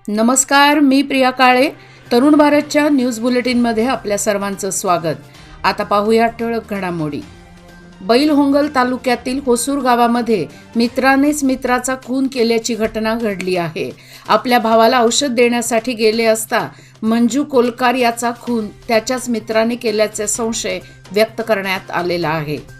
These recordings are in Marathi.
नमस्कार, मी प्रिया काळे. तरुण भारतच्या न्यूज बुलेटिनमध्ये आपल्या सर्वांचं स्वागत. आता पाहूया ठळक घडामोडी. बैलहोंगल तालुक्यातील होसूर गावामध्ये मित्रानेच मित्राचा खून केल्याची घटना घडली आहे. आपल्या भावाला औषध देण्यासाठी गेले असता मंजू कोलकार याचा खून त्याच्याच मित्राने केल्याचे संशय व्यक्त करण्यात आलेला आहे.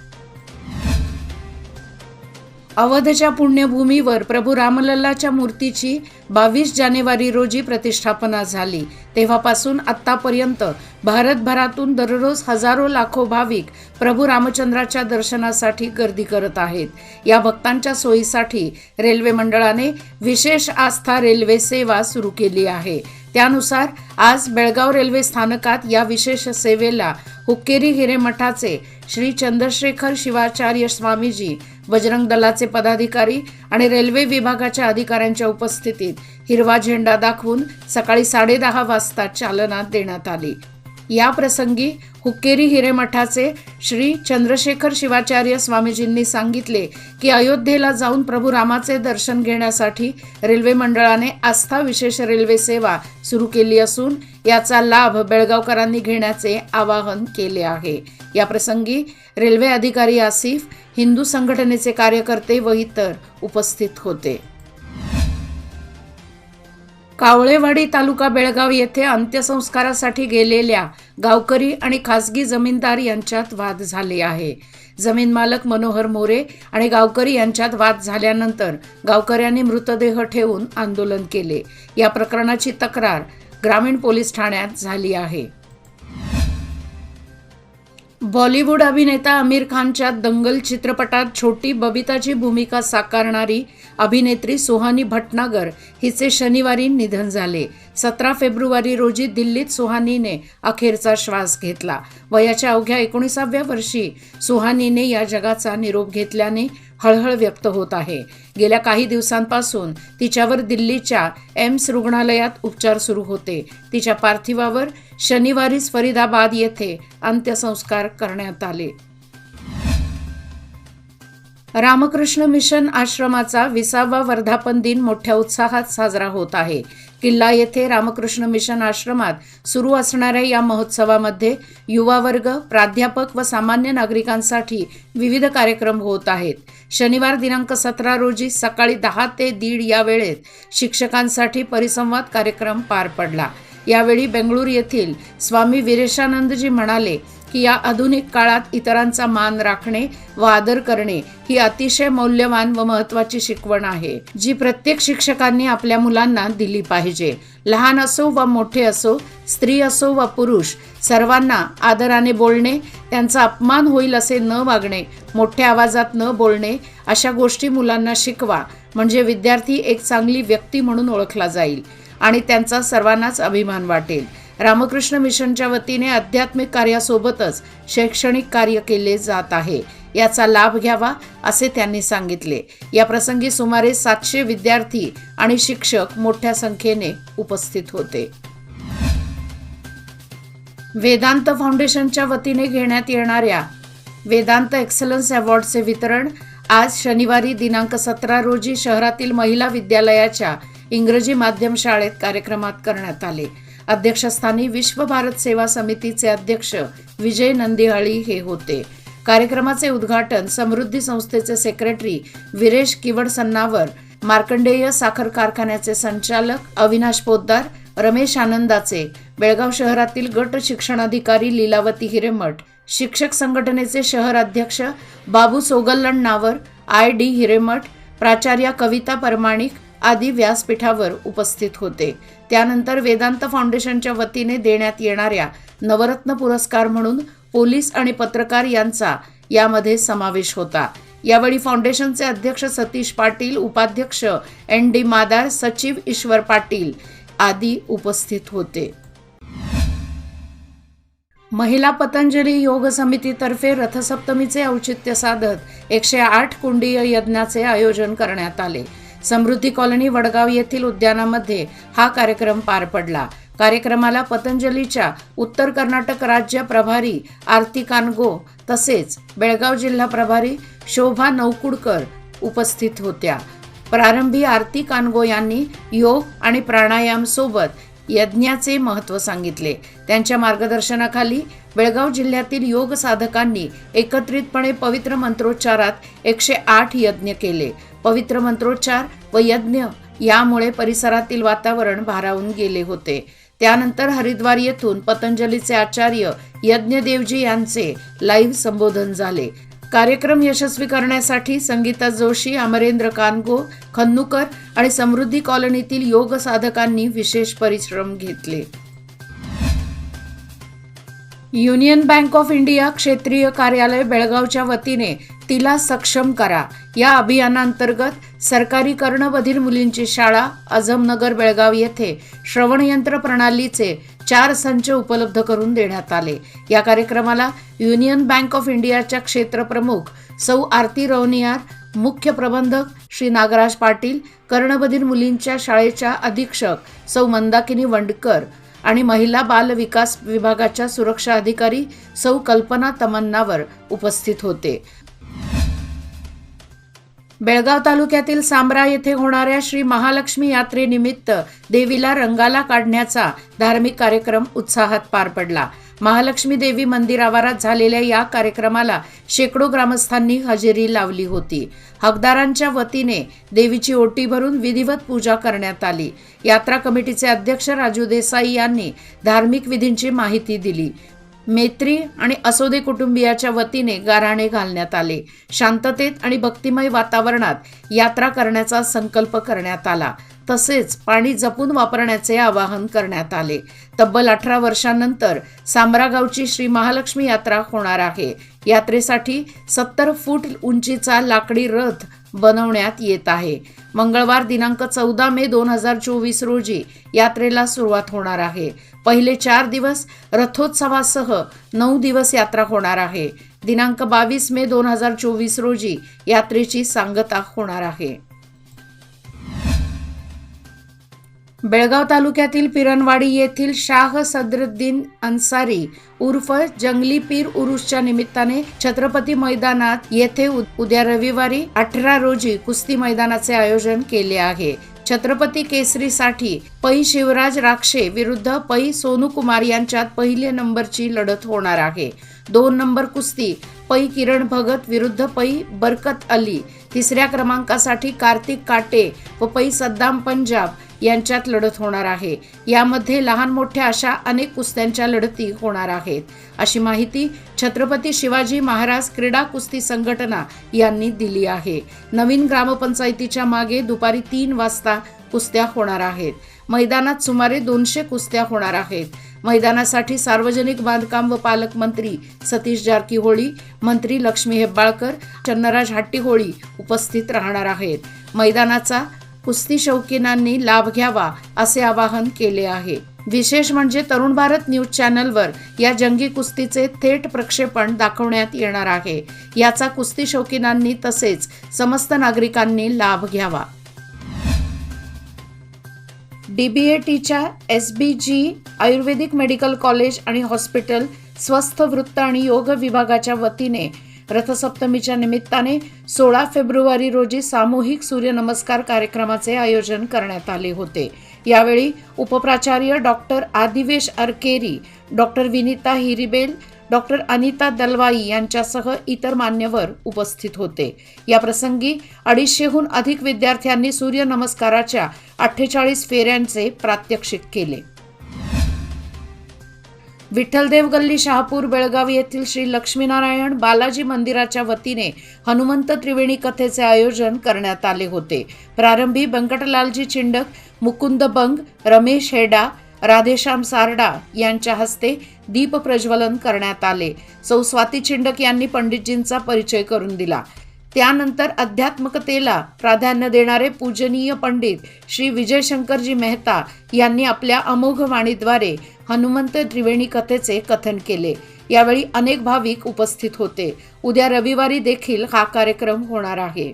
अवधच्या पुण्यभूमीवर प्रभू रामलल्लाच्या मूर्तीची 22 जानेवारी रोजी प्रतिष्ठापना झाली. तेव्हापासून आत्तापर्यंत भारतभरातून दररोज हजारो लाखो भाविक प्रभू रामचंद्राच्या दर्शनासाठी गर्दी करत आहेत. या भक्तांच्या सोयीसाठी रेल्वे मंडळाने विशेष आस्था रेल्वे सेवा सुरू केली आहे. त्यानुसार आज बेळगाव रेल्वे स्थानकात या विशेष सेवेला हुक्केरी हिरेमठाचे श्री चंद्रशेखर शिवाचार्य स्वामीजी, बजरंग दलाचे पदाधिकारी आणि रेल्वे विभागाच्या अधिकाऱ्यांच्या उपस्थितीत हिरवा झेंडा दाखवून सकाळी 10:30 वाजता चालना देण्यात आली. या प्रसंगी हुक्केरी हिरेमठाचे श्री चंद्रशेखर शिवाचार्य स्वामीजींनी सांगितले की अयोध्येला जाऊन प्रभू रामाचे दर्शन घेण्यासाठी रेल्वे मंडळाने आस्था विशेष रेल्वे सेवा सुरू केली असून याचा लाभ बेळगावकरांनी घेण्याचे आवाहन केले आहे. या प्रसंगी रेल्वे अधिकारी आसिफ, हिंदू संघटनेचे कार्यकर्ते व इतर उपस्थित होते. कावळेवाडी तालुका बेळगाव येथे अंत्यसंस्कारासाठी गेलेल्या गावकरी आणि खासगी जमीनदार यांच्यात वाद झाले आहे. जमीन मालक मनोहर मोरे आणि गावकरी यांच्यात वाद झाल्यानंतर गावकऱ्यांनी मृतदेह ठेवून आंदोलन केले. या प्रकरणाची तक्रार ग्रामीण पोलीस ठाण्यात झाली आहे. बॉलिवूड अभिनेता आमिर खानच्या दंगल चित्रपटात छोटी बबिताची भूमिका साकारणारी अभिनेत्री सुहानी भटनागर हिचे शनिवारी निधन झाले. 17 फेब्रुवारी रोजी दिल्लीत सुहानीने अखेरचा श्वास घेतला. वयाच्या अवघ्या 19व्या वर्षी सुहानीने या जगाचा निरोप घेतल्याने हळहळ व्यक्त होत आहे. गेल्या काही दिवसांपासून तिच्यावर दिल्लीच्या एम्स रुग्णालयात उपचार सुरू होते. तिच्या पार्थिवावर शनिवारीच फरीदाबाद येथे अंत्यसंस्कार करण्यात आले. रामकृष्ण मिशन आश्रमाचा 20वा वर्धापन दिन मोठ्या उत्साहात साजरा होत आहे. किल्ला येथे रामकृष्ण मिशन आश्रमात सुरू असणाऱ्या या महोत्सवामध्ये युवा वर्ग, प्राध्यापक व सामान्य नागरिकांसाठी विविध कार्यक्रम होत आहेत. शनिवार दिनांक 17 रोजी सकाळी 10 ते 1:30 या वेळेत शिक्षकांसाठी परिसंवाद कार्यक्रम पार पडला. यावेळी बेंगळूर येथील स्वामी वीरेशानंदजी म्हणाले की या आधुनिक काळात इतरांचा मान राखणे व आदर करणे ही अतिशय मौल्यवान व महत्त्वाची शिकवण आहे, जी प्रत्येक शिक्षकांनी आपल्या मुलांना दिली पाहिजे. लहान असो व मोठे असो, स्त्री असो व पुरुष, सर्वांना आदराने बोलणे, त्यांचा अपमान होईल असे न वागणे, मोठ्या आवाजात न बोलणे, अशा गोष्टी मुलांना शिकवा. म्हणजे विद्यार्थी एक चांगली व्यक्ती म्हणून ओळखला जाईल आणि त्यांचा सर्वांनाच अभिमान वाटेल. रामकृष्ण मिशनच्या वतीने आध्यात्मिक कार्यासोबतच शैक्षणिक कार्य केले जात आहे. याचा लाभ घ्यावा असे त्यांनी सांगितले. या प्रसंगी सुमारे 700 विद्यार्थी आणि शिक्षक मोठ्या संख्येने उपस्थित होते. वेदांत फाउंडेशनच्या वतीने घेण्यात येणाऱ्या वेदांत एक्सलन्स अवॉर्डचे वितरण आज शनिवारी दिनांक 17 रोजी शहरातील महिला विद्यालयाच्या इंग्रजी माध्यम शाळेत कार्यक्रमात करण्यात आले. अध्यक्षस्थानी विश्व भारत सेवा समितीचे अध्यक्ष विजय नंदिहाळी हे होते. कार्यक्रमाचे उद्घाटन समृद्धी संस्थेचे सेक्रेटरी विरेश किवड सन्नावर, मार्कंडेय साखर कारखान्याचे संचालक अविनाश पोद्दार, रमेश आनंदाचे, बेळगाव शहरातील गट शिक्षणाधिकारी लीलावती हिरेमठ, शिक्षक संघटनेचे शहर अध्यक्ष बाबू सोगलण्णावर, ID हिरेमठ, प्राचार्या कविता परमाणिक आदी व्यासपीठावर उपस्थित होते. त्यानंतर वेदांत फाउंडेशनच्या वतीने देण्यात येणाऱ्या नवरत्न पुरस्कार म्हणून पोलीस आणि पत्रकार यांचा यामध्ये समावेश होता. यावेळी फाउंडेशनचे अध्यक्ष सतीश पाटील, उपाध्यक्ष ND मादार, सचिव ईश्वर पाटील आदी उपस्थित होते. महिला पतंजली योग समितीतर्फे रथसप्तमीचे औचित्य साधत 108 कुंडीय यज्ञाचे आयोजन करण्यात आले. समृद्धी कॉलनी वडगाव येथील उद्यानामध्ये हा कार्यक्रम पार पडला. कार्यक्रमाला पतंजलीच्या उत्तर कर्नाटक राज्य प्रभारी आरती कानगो तसेच बेळगाव जिल्हा प्रभारी शोभा नौकुडकर उपस्थित होत्या. प्रारंभी आरती कानगो यांनी योग आणि प्राणायाम सोबत यज्ञाचे महत्त्व सांगितले. त्यांच्या मार्गदर्शनाखाली बेळगाव जिल्ह्यातील योग साधकांनी एकत्रितपणे पवित्र मंत्रोच्चारात 108 यज्ञ केले. पवित्र मंत्रोच्चार व यज्ञ यामुळे परिसरातील वातावरण भारावून गेले होते. त्यानंतर हरिद्वार येथून पतंजलीचे आचार्य यज्ञदेवजी यांचे लाईव्ह संबोधन झाले. कार्यक्रम यशस्वी करण्यासाठी संगीता जोशी, अमरेंद्र कानगो, खन्नूकर आणि समृद्धी कॉलनीतील योग साधकांनी विशेष परिश्रम घेतले. युनियन बँक ऑफ इंडिया क्षेत्रीय कार्यालय बेळगावच्या वतीने तिला सक्षम करा या अभियानांतर्गत सरकारी कर्णबधीर मुलींची शाळा आझमनगर बेळगाव येथे श्रवणयंत्र प्रणालीचे 4 संच उपलब्ध करून देण्यात आले. या कार्यक्रमाला युनियन बँक ऑफ इंडियाच्या क्षेत्रप्रमुख सौ आरती रवनियार, मुख्य प्रबंधक श्री नागराज पाटील, कर्णबधीर मुलींच्या शाळेच्या अधीक्षक सौ मंदाकिनी वंडकर आणि महिला बाल विकास विभागाच्या सुरक्षा अधिकारी सौ कल्पना तमन्नावर उपस्थित होते. बेळगाव तालुक्यातील सांब्रा येथे होणाऱ्या श्री महालक्ष्मी यात्रेनिमित्त देवीला रंगाला काढण्याचा धार्मिक कार्यक्रम उत्साहात पार पडला. महालक्ष्मी देवी मंदिर आवारात झालेल्या या कार्यक्रमाला शेकडो ग्रामस्थांनी हजेरी लावली होती. हकदारांच्या वतीने देवीची ओटी भरून विधिवत पूजा करण्यात आली. यात्रा कमिटीचे अध्यक्ष राजू देसाई यांनी धार्मिक विधींची माहिती दिली. मेत्री आणि असोदे कुटुंबियाच्या वतीने गाराणे घालण्यात आले. शांततेत आणि भक्तिमय वातावरणात यात्रा करण्याचा संकल्प करण्यात आला. तसेच पाणी जपून वापरण्याचे आवाहन करण्यात आले. तब्बल 18 वर्षांनंतर सांब्रा गावची श्री महालक्ष्मी यात्रा होणार आहे. यात्रेसाठी 70 फूट उंचीचा लाकडी रथ बनवण्यात येत आहे. मंगळवार दिनांक 14 मे 2024 रोजी यात्रेला सुरुवात होणार आहे. पहिले 4 दिवस रथोत्सवासह 9 दिवस यात्रा होणार आहे. दिनांक 22 मे 2024 रोजी यात्रेची सांगता होणार आहे. बेळगाव तालुक्यातील पिरणवाडी येथील शाह सदरुद्दीन अन्सारी उर्फ जंगली पीर उरुसच्या निमित्ताने छत्रपती मैदानात येथे उद्या रविवारी 18 रोजी कुस्ती मैदानाचे आयोजन केले आहे. छत्रपती केसरीसाठी पै शिवराज राक्षे विरुद्ध पै सोनू कुमार यांच्यात पहिल्या नंबरची लढत होणार आहे. 2 नंबर कुस्ती पै किरण भगत विरुद्ध पै बरकत अली, 3ऱ्या क्रमांकासाठी कार्तिक काटे व पै सद्दाम पंजाब यांच्यात लढत होणार आहे. यामध्ये लहान मोठ्या अशा अनेक कुस्त्यांच्या लढती होणार आहेत, अशी माहिती छत्रपती शिवाजी महाराज क्रीडा कुस्ती संघटना यांनी दिली आहे. नवीन ग्रामपंचायतीच्या मागे दुपारी 3 वाजता कुस्त्या होणार आहेत. मैदानात सुमारे 200 कुस्त्या होणार आहेत. मैदानासाठी सार्वजनिक बांधकाम व पालकमंत्री सतीश जारकीहोळी, मंत्री लक्ष्मी हेब्बाळकर, चन्नराज हट्टीहोळी उपस्थित राहणार आहेत. मैदानाचा कुस्ती शौकीनांनी लाभ घ्यावा असे आवाहन केले आहे. विशेष म्हणजे तरुण भारत न्यूज चॅनलवर या जंगी कुस्तीचे थेट प्रक्षेपण दाखवण्यात येणार आहे. याचा कुस्ती शौकीनांनी तसेच समस्त नागरिकांनी लाभ घ्यावा. DBATच्या SBG आयुर्वेदिक मेडिकल कॉलेज आणि हॉस्पिटल स्वस्थ वृत्त आणि योग विभागाच्या वतीने रथसप्तमीच्या निमित्ताने 16 फेब्रुवारी रोजी सामूहिक सूर्यनमस्कार कार्यक्रमाचे आयोजन करण्यात आले होते. यावेळी उपप्राचार्य doctor Adivesh Arakeri, doctor Vinita Hiribel, doctor Anita Dalwai यांच्यासह इतर मान्यवर उपस्थित होते. या प्रसंगी 250हून अधिक विद्यार्थ्यांनी सूर्यनमस्काराच्या 48 फेऱ्यांचे प्रात्यक्षिक केले. विठ्ठलदेव गल्ली शहापूर बेळगाव येथील श्री लक्ष्मीनारायण बालाजी मंदिराच्या वतीने हनुमंत त्रिवेणी कथेचे आयोजन करण्यात आले होते. प्रारंभी व्यंकटलालजी चिंडक, मुकुंद बंग, रमेश हेडा, राधेश्याम सारडा यांच्या हस्ते दीप प्रज्वलन करण्यात आले. सौ स्वाती चिंडक यांनी पंडितजींचा परिचय करून दिला. त्यानंतर अध्यात्मकतेला प्राधान्य देणारे पूजनीय पंडित श्री विजयशंकरजी मेहता यांनी आपल्या अमोघ वाणीद्वारे हनुमंत त्रिवेणी कथेचे कथन केले. यावेळी अनेक भाविक उपस्थित होते. उद्या रविवारी देखील हा कार्यक्रम होणार आहे.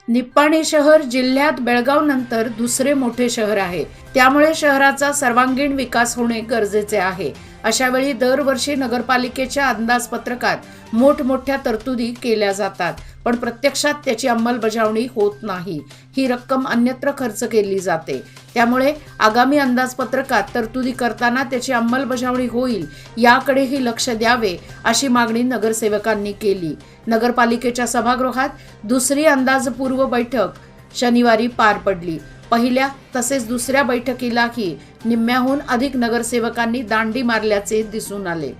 निप्पाणी शहर जिल्ह्यात बेळगाव नंतर दुसरे मोठे शहर आहे. त्यामुळे शहराचा सर्वांगीण विकास होणे गरजेचे आहे, अशा वेळी दरवर्षी नगरपालिकेच्या अंदाजपत्रकात मोठमोठ्या तरतुदी केल्या जातात, पण प्रत्यक्षात त्याची अंमलबजावणी होत नाही. ही रक्कम अन्यत्र खर्च केली जाते. त्यामुळे आगामी अंदाजपत्रकात तरतुदी करताना त्याची अंमलबजावणी होईल याकडेही लक्ष द्यावे, अशी मागणी नगरसेवकांनी केली. नगरपालिकेच्या सभागृहात दुसरी अंदाजपूर्व बैठक शनिवारी पार पडली. पहिल्या तसेच दुसऱ्या बैठकीलाही निम्म्याहून अधिक नगरसेवकांनी दांडी मारल्याचे दिसून आले.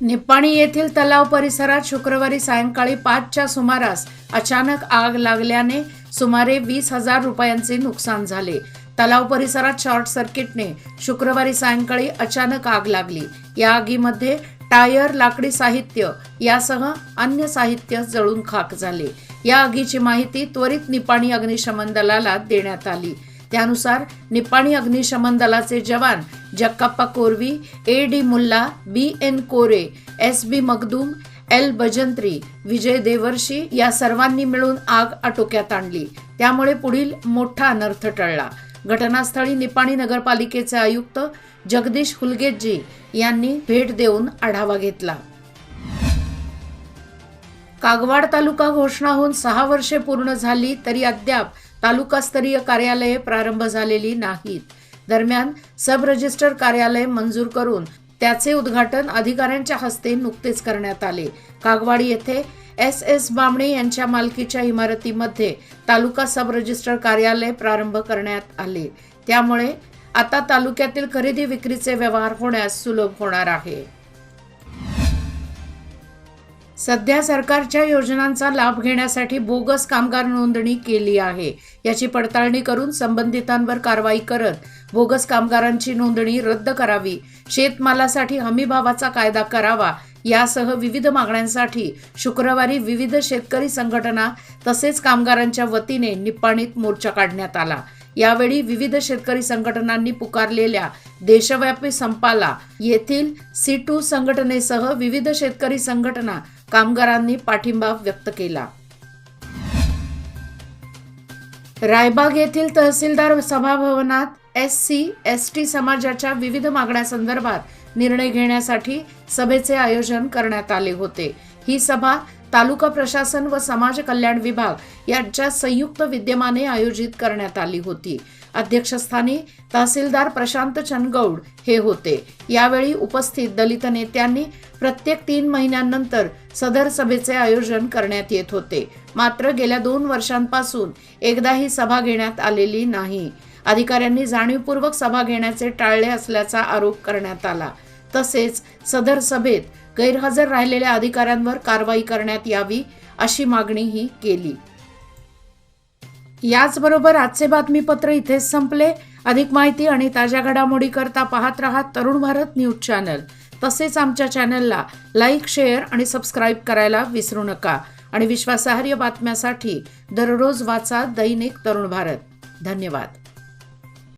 निप्पाणी येथील तलाव परिसरात शुक्रवारी सायंकाळी 5च्या सुमारास अचानक आग लागल्याने सुमारे 20,000 रुपयांचे नुकसान झाले. तलाव परिसरात शॉर्ट सर्किटने शुक्रवारी सायंकाळी अचानक आग लागली. या आगीमध्ये टायर, लाकडी साहित्य यासह अन्य साहित्य जळून खाक झाले. या आगीची माहिती त्वरित निप्पाणी अग्निशमन दलाला देण्यात आली. त्यानुसार निप्पाणी अग्निशमन दलाचे जवान जक्काप्पा कोरवी, A.D. मुल्ला, B.N. कोरे, S.B. मगदूम, L. भजंत्री, विजय देवर्षी या सर्वांनी मिळून आग आटोक्यात आणली. त्यामुळे पुढील मोठा अनर्थ टळला. घटनास्थळी निप्पाणी नगरपालिकेचे आयुक्त जगदीश हुलगेजी यांनी भेट देऊन आढावा घेतला. कागवाड तालुका घोषणा होऊन 6 वर्षे पूर्ण झाली तरी अद्याप तालुकास्तरीय कार्यालये प्रारंभ झालेली नाहीत. दरम्यान सब रजिस्टर कार्यालय मंजूर करून त्याचे उद्घाटन अधिकाऱ्यांच्या हस्ते नुकतेच करण्यात आले. कागवाड येथे S.S. बामणे यांच्या मालकीच्या इमारतीमध्ये तालुका सब रजिस्टर कार्यालय प्रारंभ करण्यात आले. त्यामुळे आता तालुक्यातील खरेदी विक्रीचे व्यवहार होण्यास सुलभ होणार आहे. सध्या सरकारच्या योजनांचा लाभ घेण्यासाठी बोगस कामगार नोंदणी केली आहे. याची पडताळणी करून संबंधितांवर कारवाई करत बोगस कामगारांची नोंदणी रद्द करावी, शेतमालासाठी हमीभावाचा कायदा करावा यासह विविध मागण्यांसाठी शुक्रवारी विविध शेतकरी संघटना तसेच कामगारांच्या वतीने निप्पाणीत मोर्चा काढण्यात आला. यावेळी विविध शेतकरी संघटनांनी पुकारलेल्या देशव्यापी संपाला येथील C2 संघटनेसह विविध शेतकरी संघटना कामगारांनी पाठिंबा व्यक्त केला. रायबाग येथील तहसीलदार सभाभवनात SC/ST समाजाच्या विविध मागण्यांसंदर्भात निर्णय घेण्यासाठी सभेचे आयोजन करण्यात आले होते. ही सभा तालुका प्रशासन व समाज कल्याण विभाग यांच्या संयुक्त विद्यमाने आयोजित करण्यात आली होती. अध्यक्षस्थानी तहसीलदार प्रशांत चनगौड हे होते. यावेळी उपस्थित दलित नेत्यांनी प्रत्येक 3 महिन्यांनंतर सदर सभेचे आयोजन करण्यात येत होते. मात्र गेल्या 2 वर्षांपासून एकदाही सभा घेण्यात आलेली नाही. अधिकाऱ्यांनी जाणीवपूर्वक सभा घेण्याचे टाळले असल्याचा आरोप करण्यात आला. तसेच सदर सभेत गैरहजर राहिलेल्या अधिकाऱ्यांवर कारवाई करण्यात यावी अशी मागणीही केली. याचबरोबर आजचे बातमीपत्र इथेच संपले. अधिक माहिती आणि ताज्या घडामोडी करता पाहत रहा तरुण भारत न्यूज चॅनल. तसेच आमच्या चॅनलला लाईक, शेअर आणि सबस्क्राईब करायला विसरू नका. आणि विश्वासार्ह बातम्यासाठी दररोज वाचा दैनिक तरुण भारत. धन्यवाद.